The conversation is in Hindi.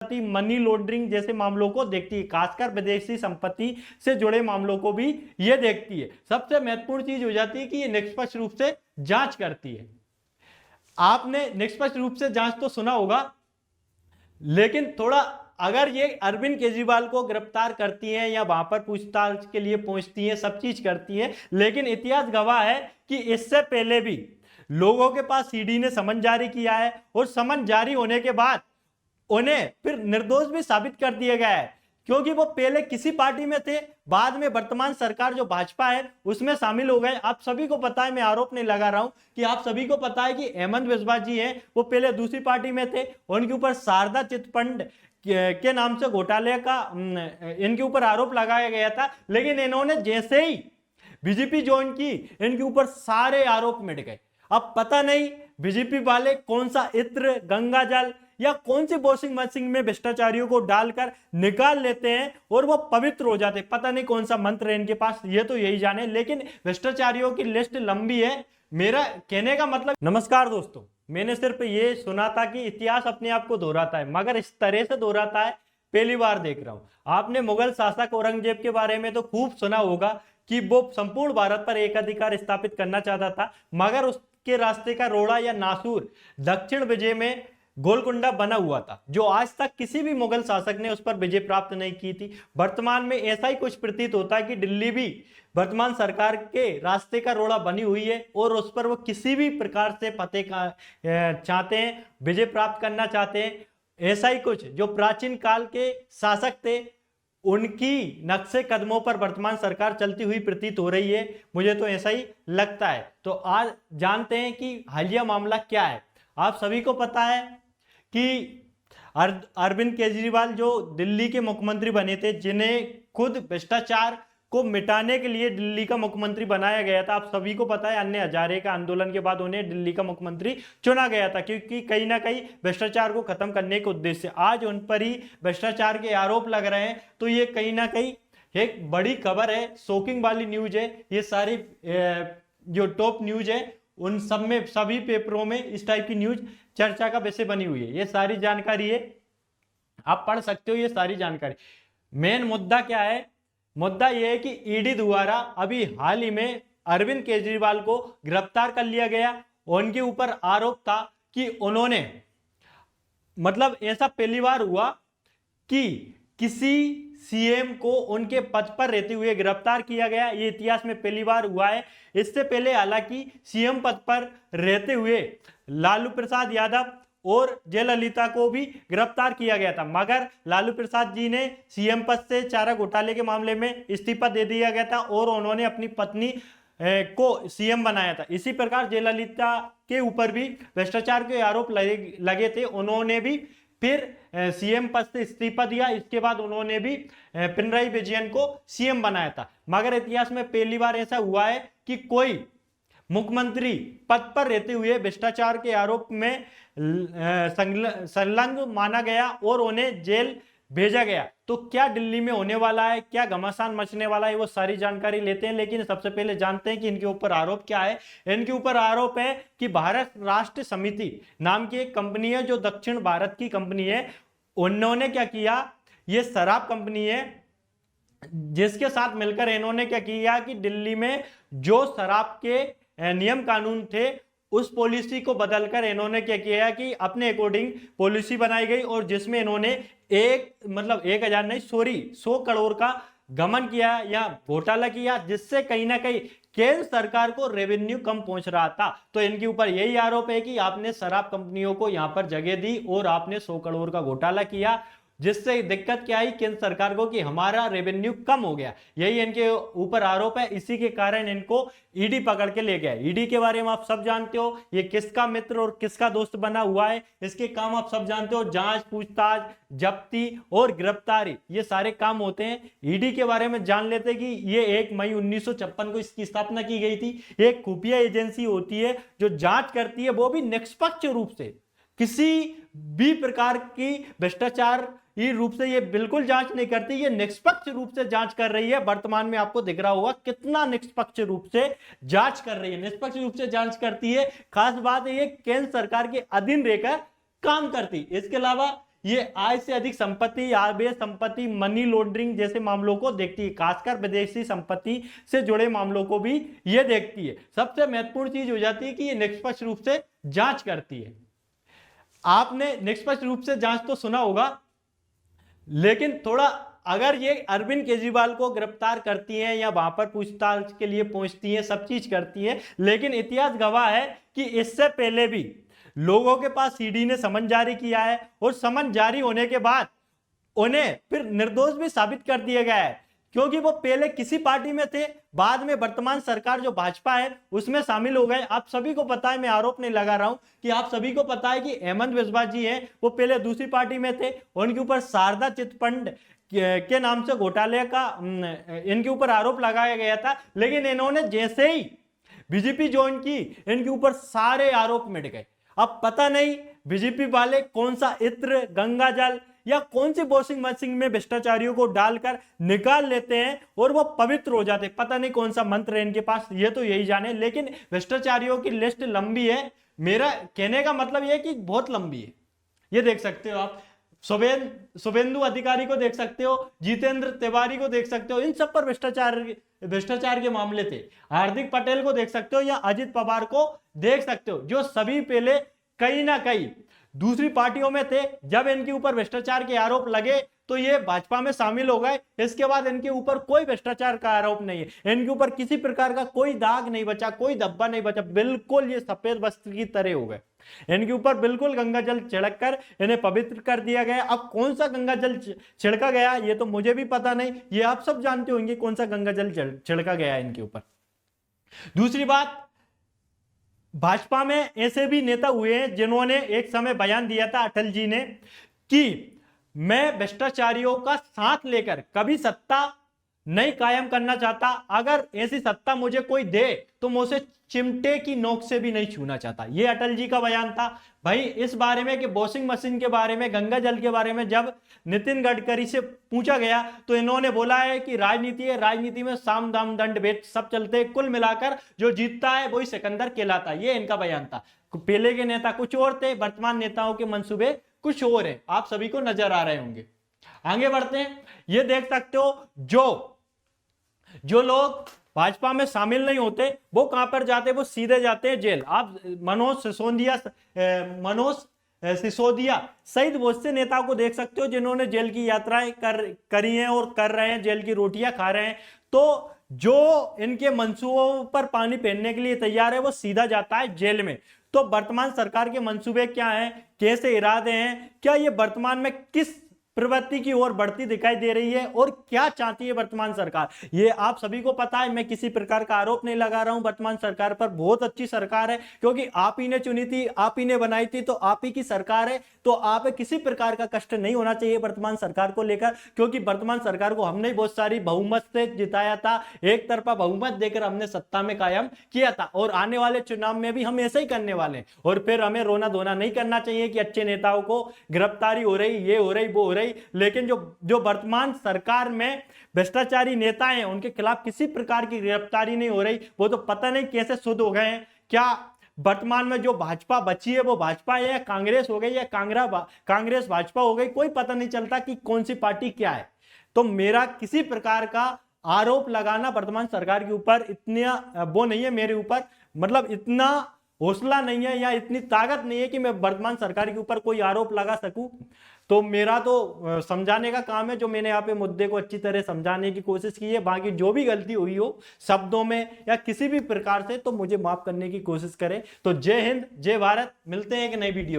मनी लॉन्ड्रिंग जैसे मामलों को देखती है, खासकर विदेशी संपत्ति से जुड़े मामलों को भी ये देखती है। सबसे महत्वपूर्ण चीज हो जाती है कि ये निष्पक्ष रूप से जांच करती है। आपने निष्पक्ष रूप से जांच तो सुना होगा, लेकिन थोड़ा अगर ये अरविंद केजरीवाल को गिरफ्तार करती हैं या वहां पर पूछताछ के लिए पहुंचती हैं, सब चीज करती हैं, लेकिन इतिहास गवाह है कि इससे पहले भी लोगों के पास सीडी ने समन जारी किया है और समन जारी होने के बाद उन्हें फिर निर्दोष भी साबित कर दिया गया है, क्योंकि वो पहले किसी पार्टी में थे, बाद में वर्तमान सरकार जो भाजपा है उसमें शामिल हो गए। आप सभी को पता है, मैं आरोप नहीं लगा रहा हूं कि आप सभी को पता है कि हेमंत बिस्वा जी हैं, वो पहले दूसरी पार्टी में थे, उनके ऊपर शारदा चिटफंड के नाम से घोटाले का इनके ऊपर आरोप लगाया गया था, लेकिन इन्होंने जैसे ही बीजेपी ज्वाइन की इनके ऊपर सारे आरोप मिट गए। अब पता नहीं बीजेपी वाले कौन सा इत्र, गंगा जल या कौन सी वॉशिंग मशीन में भ्रष्टाचारियों को डालकर निकाल लेते हैं और वो पवित्र हो जाते हैं। पता नहीं कौन सा मंत्र है इनके पास, ये तो यही जाने, लेकिन भ्रष्टाचारियों की लिस्ट लंबी है। मेरा कहने का मतलब, नमस्कार दोस्तों, मैंने सिर्फ ये सुना था कि इतिहास अपने आप को दोहराता है, मगर इस तरह से दोहराता है पहली बार देख रहा हूं। आपने मुगल शासक औरंगजेब के बारे में तो खूब सुना होगा कि वो संपूर्ण भारत पर एक अधिकार स्थापित करना चाहता था, मगर उसके रास्ते का रोड़ा या नासूर दक्षिण विजय में गोलकुंडा बना हुआ था, जो आज तक किसी भी मुगल शासक ने उस पर विजय प्राप्त नहीं की थी। वर्तमान में ऐसा ही कुछ प्रतीत होता है कि दिल्ली भी वर्तमान सरकार के रास्ते का रोड़ा बनी हुई है और उस पर वो किसी भी प्रकार से फतेह चाहते हैं, विजय प्राप्त करना चाहते हैं। ऐसा ही कुछ जो प्राचीन काल के शासक थे उनकी नक्शे कदमों पर वर्तमान सरकार चलती हुई प्रतीत हो रही है, मुझे तो ऐसा ही लगता है। तो आज जानते हैं कि हालिया मामला क्या है। आप सभी को पता है कि अरविंद केजरीवाल जो दिल्ली के मुख्यमंत्री बने थे, जिन्हें खुद भ्रष्टाचार को मिटाने के लिए दिल्ली का मुख्यमंत्री बनाया गया था। आप सभी को पता है, अन्य हजारे का आंदोलन के बाद उन्हें दिल्ली का मुख्यमंत्री चुना गया था, क्योंकि कहीं ना कहीं भ्रष्टाचार को खत्म करने के उद्देश्य से आज उन पर ही भ्रष्टाचार के आरोप लग रहे हैं। तो ये कहीं ना कहीं एक बड़ी खबर है, शॉकिंग वाली न्यूज है। ये सारी जो टॉप न्यूज है उन सब में, सभी पेपरों में इस टाइप की न्यूज चर्चा का विषय बनी हुई है। ये सारी जानकारी है, आप पढ़ सकते हो ये सारी जानकारी। मेन मुद्दा क्या है? मुद्दा यह है कि ईडी द्वारा अभी हाल ही में अरविंद केजरीवाल को गिरफ्तार कर लिया गया। उनके ऊपर आरोप था कि उन्होंने, मतलब ऐसा पहली बार हुआ कि किसी सीएम को उनके पद पर रहते हुए गिरफ्तार किया गया, ये इतिहास में पहली बार हुआ है। इससे पहले हालांकि सीएम पद पर रहते हुए लालू प्रसाद यादव और जयललिता को भी गिरफ्तार किया गया था, मगर लालू प्रसाद जी ने सीएम पद से चारा घोटाले के मामले में इस्तीफा दे दिया गया था और उन्होंने अपनी पत्नी को सीएम बनाया था। इसी प्रकार जयललिता के ऊपर भी भ्रष्टाचार के आरोप लगे थे, उन्होंने भी फिर सीएम पद से इस्तीफा दिया। इसके बाद उन्होंने भी पिनराई विजयन को सीएम बनाया था। मगर इतिहास में पहली बार ऐसा हुआ है कि कोई मुख्यमंत्री पद पर रहते हुए भ्रष्टाचार के आरोप में संलग्न माना गया और उन्हें जेल भेजा गया। तो क्या दिल्ली में होने वाला है, क्या घमासान मचने वाला है, वो सारी जानकारी लेते हैं। लेकिन सबसे पहले जानते हैं कि इनके ऊपर आरोप क्या है। इनके ऊपर आरोप है कि भारत राष्ट्र समिति नाम की एक कंपनी है, जो दक्षिण भारत की कंपनी है। उन्होंने क्या किया, ये शराब कंपनी है, जिसके साथ मिलकर इन्होंने क्या किया कि दिल्ली में जो शराब के नियम कानून थे उस पॉलिसी को बदलकर इन्होंने क्या किया कि अपने अकॉर्डिंग पॉलिसी बनाई गई और जिसमें इन्होंने 100 करोड़ का गमन किया या घोटाला किया, जिससे कहीं ना कहीं केंद्र सरकार को रेवेन्यू कम पहुंच रहा था। तो इनके ऊपर यही आरोप है कि आपने शराब कंपनियों को यहां पर जगह दी और आपने 100 करोड़ का घोटाला किया, जिससे दिक्कत क्या आई केंद्र सरकार को कि हमारा रेवेन्यू कम हो गया। यही इनके ऊपर आरोप है। इसी के कारण इनको ईडी पकड़ के ले गया। ईडी के बारे में आप सब जानते हो, ये किसका मित्र और किसका दोस्त बना हुआ है, इसके काम आप सब जानते हो। जांच, पूछताछ, जब्ती और गिरफ्तारी, ये सारे काम होते हैं। ईडी के बारे में जान लेते कि ये 1 मई 1956 को इसकी स्थापना की गई थी। एक खुफिया एजेंसी होती है जो जांच करती है, वो भी निष्पक्ष रूप से, किसी भी प्रकार की भ्रष्टाचार रूप से ये बिल्कुल जांच नहीं करती, ये निष्पक्ष रूप से जांच कर रही है। वर्तमान में आपको दिख रहा होगा कितना निष्पक्ष रूप से जांच कर रही है, निष्पक्ष रूप से जांच करती है। खास बात है ये केंद्र सरकार के अधीन रहकर काम करती। इसके अलावा ये आय से अधिक संपत्ति, अवैध संपत्ति, मनी लॉन्ड्रिंग जैसे मामलों को देखती है, खासकर विदेशी संपत्ति से जुड़े मामलों को भी ये देखती है। सबसे महत्वपूर्ण चीज हो जाती है कि ये निष्पक्ष रूप से जांच करती है। आपने निष्पक्ष रूप से जांच तो सुना होगा, लेकिन थोड़ा अगर ये अरविंद केजरीवाल को गिरफ्तार करती हैं या वहां पर पूछताछ के लिए पहुंचती हैं, सब चीज करती हैं, लेकिन इतिहास गवाह है कि इससे पहले भी लोगों के पास सीडी ने समन जारी किया है और समन जारी होने के बाद उन्हें फिर निर्दोष भी साबित कर दिया गया है, क्योंकि वो पहले किसी पार्टी में थे, बाद में वर्तमान सरकार जो भाजपा है उसमें शामिल हो गए। आप सभी को पता है, मैं आरोप नहीं लगा रहा हूं कि आप सभी को पता है कि हेमंत बिस्वा जी हैं, वो पहले दूसरी पार्टी में थे, उनके ऊपर शारदा चिटफंड के नाम से घोटाले का इनके ऊपर आरोप लगाया गया था, लेकिन इन्होंने जैसे ही बीजेपी ज्वाइन की इनके ऊपर सारे आरोप मिट गए। अब पता नहीं बीजेपी वाले कौन सा इत्र, गंगा जल या कौन सी वॉशिंग मशीन में भ्रष्टाचारियों को डालकर निकाल लेते हैं और वो पवित्र हो जाते, पता नहीं कौन सा मंत्र है इनके पास, ये तो यही जाने। लेकिन भ्रष्टाचारियों की लिस्ट लंबी है, मेरा कहने का मतलब यह है कि बहुत लंबी है। ये देख सकते हो आप, शुभेंदु अधिकारी को देख सकते हो, जितेंद्र तिवारी को देख सकते हो, इन सब पर भ्रष्टाचार के मामले थे। हार्दिक पटेल को देख सकते हो या अजित पवार को देख सकते हो, जो सभी पहले कहीं ना कहीं दूसरी पार्टियों में थे। जब इनके ऊपर भ्रष्टाचार के आरोप लगे तो ये भाजपा में शामिल हो गए, इसके बाद इनके ऊपर कोई भ्रष्टाचार का आरोप नहीं है, इनके ऊपर किसी प्रकार का कोई दाग नहीं बचा, कोई धब्बा नहीं बचा, बिल्कुल ये सफेद वस्त्र की तरह हो गए। इनके ऊपर बिल्कुल गंगा जल छिड़क कर इन्हें पवित्र कर दिया गया। अब कौन सा गंगा जल छिड़का गया ये तो मुझे भी पता नहीं, ये आप सब जानते होंगे कौन सा गंगा जल छिड़का गया इनके ऊपर। दूसरी बात, भाजपा में ऐसे भी नेता हुए हैं जिन्होंने एक समय बयान दिया था, अटल जी ने, कि मैं भ्रष्टाचारियों का साथ लेकर कभी सत्ता नहीं कायम करना चाहता, अगर ऐसी सत्ता मुझे कोई दे तो मैं उसे चिमटे की नोक से भी नहीं छूना चाहता। ये अटल जी का बयान था। भाई इस बारे में कि वॉशिंग मशीन के बारे में, गंगा जल के बारे में जब नितिन गडकरी से पूछा गया तो इन्होंने बोला है कि राजनीति है, राजनीति में साम दाम दंड भेद सब चलते हैं, कुल मिलाकर जो जीतता है वही सिकंदर कहलाता है। ये इनका बयान था। पहले के नेता कुछ और थे, वर्तमान नेताओं के मंसूबे कुछ और है, आप सभी को नजर आ रहे होंगे। आगे बढ़ते हैं। ये देख सकते हो जो लोग भाजपा में शामिल नहीं होते वो कहां पर जाते, वो सीधे जाते हैं जेल। आप मनोज सिसोदिया सहित बहुत से नेताओं को देख सकते हो जिन्होंने जेल की यात्राएं करी हैं और कर रहे हैं, जेल की रोटियां खा रहे हैं। तो जो इनके मंसूबों पर पानी फेरने के लिए तैयार है वो सीधा जाता है जेल में। तो वर्तमान सरकार के मंसूबे क्या हैं, कैसे इरादे हैं, क्या ये वर्तमान में किस प्रवृत्ति की ओर बढ़ती दिखाई दे रही है और क्या चाहती है वर्तमान सरकार, ये आप सभी को पता है। मैं किसी प्रकार का आरोप नहीं लगा रहा हूं वर्तमान सरकार पर, बहुत अच्छी सरकार है, क्योंकि आप ही ने चुनी थी, आप ही ने बनाई थी, तो आप ही की सरकार है। तो आप किसी प्रकार का कष्ट नहीं होना चाहिए वर्तमान सरकार को लेकर, क्योंकि वर्तमान सरकार को हमने बहुत सारी बहुमत से जिताया था, एक तरफा बहुमत देकर हमने सत्ता में कायम किया था, और आने वाले चुनाव में भी हम ऐसा ही करने वाले हैं। और फिर हमें रोना धोना नहीं करना चाहिए कि अच्छे नेताओं को गिरफ्तारी हो रही, ये हो रही, वो हो रही। लेकिन जो वर्तमान सरकार में भ्रष्टाचारी नेता हैं उनके खिलाफ किसी प्रकार की गिरफ्तारी नहीं हो रही। वो तो पता नहीं कैसे शुद्ध हो गए हैं। क्या वर्तमान में जो भाजपा बची है वो भाजपा है या कांग्रेस हो गई या कांग्रेस भाजपा हो गई, कोई पता नहीं चलता कि कौन सी पार्टी क्या है। तो मेरा किसी प्रकार का आरोप लगाना वर्तमान सरकार के ऊपर इतना वो नहीं है, मेरे ऊपर मतलब इतना हौसला नहीं है या इतनी ताकत नहीं है कि मैं वर्तमान सरकार के ऊपर कोई आरोप लगा सकूं। तो मेरा तो समझाने का काम है, जो मैंने यहाँ पे मुद्दे को अच्छी तरह समझाने की कोशिश की है। बाकी जो भी गलती हुई हो शब्दों में या किसी भी प्रकार से, तो मुझे माफ करने की कोशिश करें। तो जय हिंद, जय भारत, मिलते हैं एक नई वीडियो।